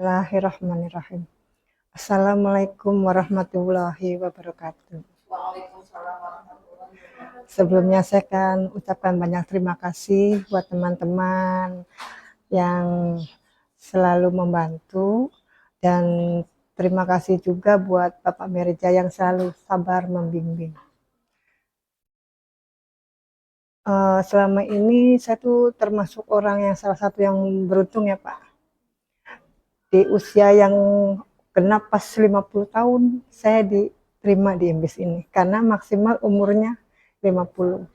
Bismillahirrahmanirrahim. Assalamualaikum warahmatullahi wabarakatuh. Waalaikumsalam warahmatullahi wabarakatuh. Sebelumnya saya akan ucapkan banyak terima kasih buat teman-teman yang selalu membantu, dan terima kasih juga buat Bapak Merja yang selalu sabar membimbing. Selama ini saya tuh termasuk orang yang salah satu yang beruntung ya Pak. Di usia yang genap pas 50 tahun saya diterima di IMBIS ini karena maksimal umurnya 50.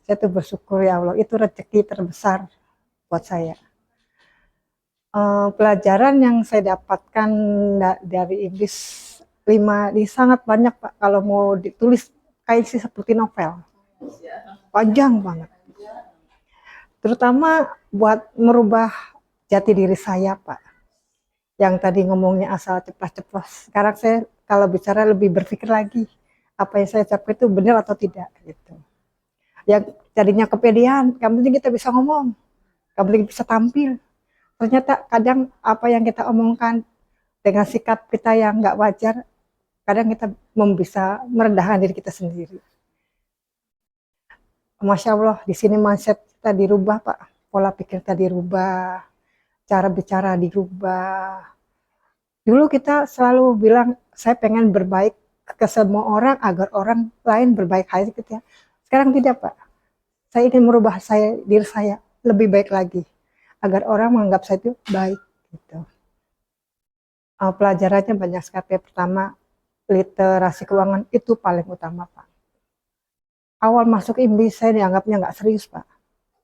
Saya tuh bersyukur ya Allah, itu rezeki terbesar buat saya. Pelajaran yang saya dapatkan dari IMBIS 5 ini sangat banyak Pak, kalau mau ditulis kayak sih seperti novel. Panjang banget. Terutama buat merubah jati diri saya Pak. Yang tadi ngomongnya asal ceplas-ceplos. Sekarang saya kalau bicara lebih berpikir lagi, apa yang saya capai itu benar atau tidak gitu. Yang tadinya kepedean, yang penting kita bisa ngomong, yang penting bisa tampil. Ternyata kadang apa yang kita omongkan dengan sikap kita yang nggak wajar, kadang kita bisa merendahkan diri kita sendiri. Masya Allah, di sini mindset kita dirubah Pak, pola pikir kita dirubah, cara bicara dirubah. Dulu kita selalu bilang, saya pengen berbaik ke semua orang agar orang lain berbaik hati gitu ya. Sekarang tidak Pak. Saya ingin merubah diri saya lebih baik lagi agar orang menganggap saya itu baik gitu. Pelajarannya banyak sekali. Pertama, literasi keuangan itu paling utama Pak. Awal masuk IMBIS saya dianggapnya nggak serius Pak.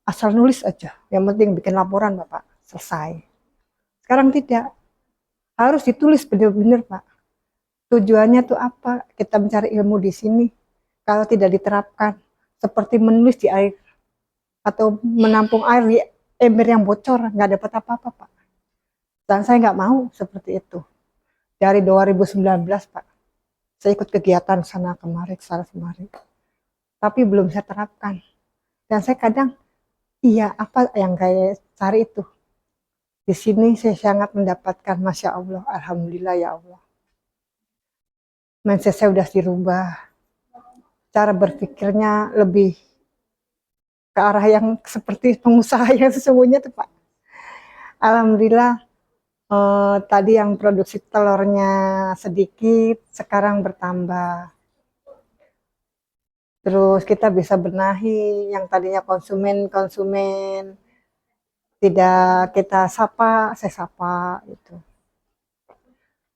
Asal nulis aja, yang penting bikin laporan Bapak, selesai. Sekarang tidak. Harus ditulis benar-benar Pak. Tujuannya tuh apa? Kita mencari ilmu di sini. Kalau tidak diterapkan, seperti menulis di air atau menampung air di ember yang bocor, nggak dapat apa-apa Pak. Dan saya nggak mau seperti itu. Dari 2019 Pak, saya ikut kegiatan sana kemari, sana kemari. Tapi belum saya terapkan. Dan saya kadang, iya apa yang kayak cari itu. Di sini saya sangat mendapatkan, Masya Allah, Alhamdulillah ya Allah. Mindset saya udah dirubah, cara berpikirnya lebih ke arah yang seperti pengusaha yang sesungguhnya tuh Pak. Alhamdulillah, tadi yang produksi telurnya sedikit, sekarang bertambah. Terus kita bisa benahi yang tadinya konsumen tidak kita sapa, saya sapa gitu.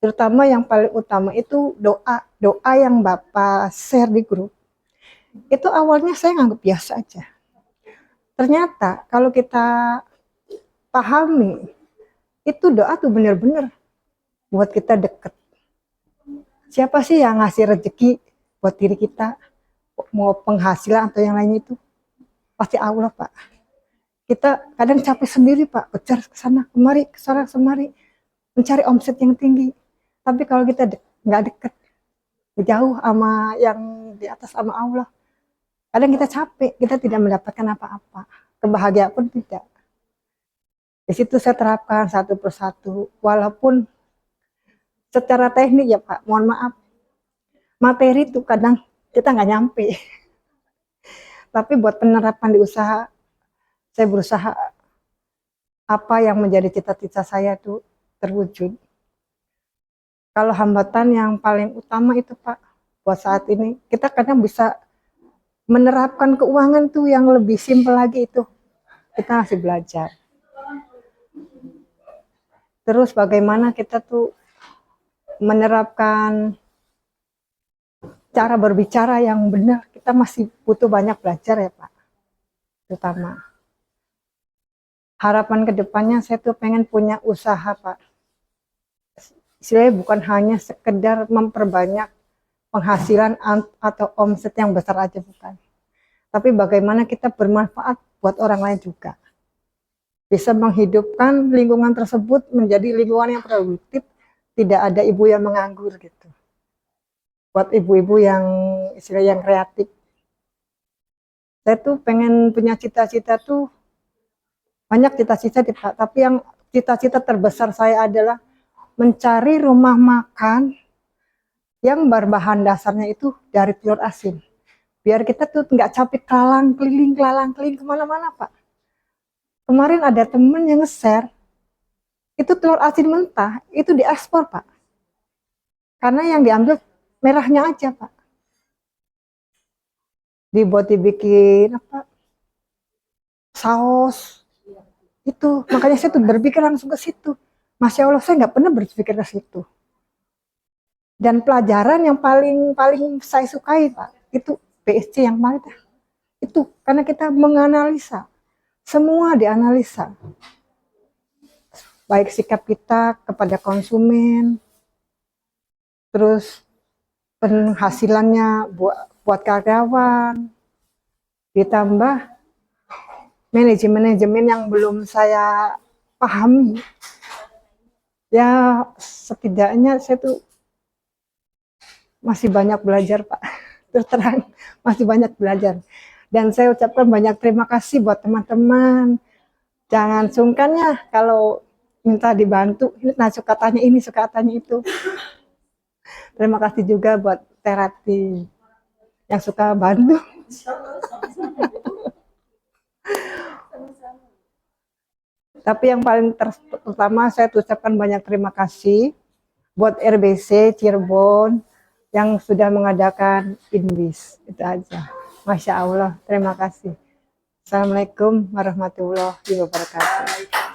Terutama yang paling utama itu doa yang Bapak share di grup. Itu awalnya saya nganggap biasa aja. Ternyata kalau kita pahami, itu doa tuh benar-benar buat kita deket. Siapa sih yang ngasih rezeki buat diri kita? Mau penghasilan atau yang lainnya itu? Pasti Allah Pak. Kita kadang capek sendiri Pak, kejar ke sana kemari, ke sana kemari, mencari omset yang tinggi. Tapi kalau kita nggak deket, jauh sama yang di atas sama Allah, kadang kita capek, kita tidak mendapatkan apa-apa. Kebahagiaan pun tidak. Di situ saya terapkan satu persatu, walaupun secara teknik ya Pak, mohon maaf, materi itu kadang kita nggak nyampe. Tapi buat penerapan di usaha, saya berusaha apa yang menjadi cita-cita saya itu terwujud. Kalau hambatan yang paling utama itu Pak, buat saat ini, kita kadang bisa menerapkan keuangan tuh yang lebih simpel lagi itu. Kita masih belajar. Terus bagaimana kita tuh menerapkan cara berbicara yang benar, kita masih butuh banyak belajar ya Pak. Terutama harapan kedepannya saya tuh pengen punya usaha Pak. Istilahnya bukan hanya sekedar memperbanyak penghasilan atau omset yang besar aja, bukan. Tapi bagaimana kita bermanfaat buat orang lain juga. Bisa menghidupkan lingkungan tersebut menjadi lingkungan yang produktif, tidak ada ibu yang menganggur gitu. Buat ibu-ibu yang istilah yang kreatif. Saya tuh pengen punya cita-cita tuh, banyak cita-cita tapi yang cita-cita terbesar saya adalah mencari rumah makan yang berbahan dasarnya itu dari telur asin. Biar kita tuh nggak capek kelalang keliling kemana-mana, Pak. Kemarin ada temen yang nge-share, itu telur asin mentah, itu diekspor, Pak. Karena yang diambil merahnya aja, Pak. Dibikin apa? Saus. Itu, makanya saya tuh berpikir langsung ke situ. Masya Allah, saya nggak pernah berpikir ke situ. Dan pelajaran yang paling saya sukai, Pak, itu PSC yang mana? Itu karena kita menganalisa, semua dianalisa. Baik sikap kita kepada konsumen, terus penghasilannya buat karyawan, ditambah manajemen yang belum saya pahami. Ya setidaknya saya tuh masih banyak belajar, Pak. Terus terang, masih banyak belajar. Dan saya ucapkan banyak terima kasih buat teman-teman. Jangan sungkan ya kalau minta dibantu. Nah, suka tanya ini, suka tanya itu. Terima kasih juga buat terapi yang suka bantu. Tapi yang paling terutama saya ucapkan banyak terima kasih buat RBC Cirebon yang sudah mengadakan Inbis. Itu aja. Masya Allah, terima kasih. Assalamualaikum warahmatullahi wabarakatuh.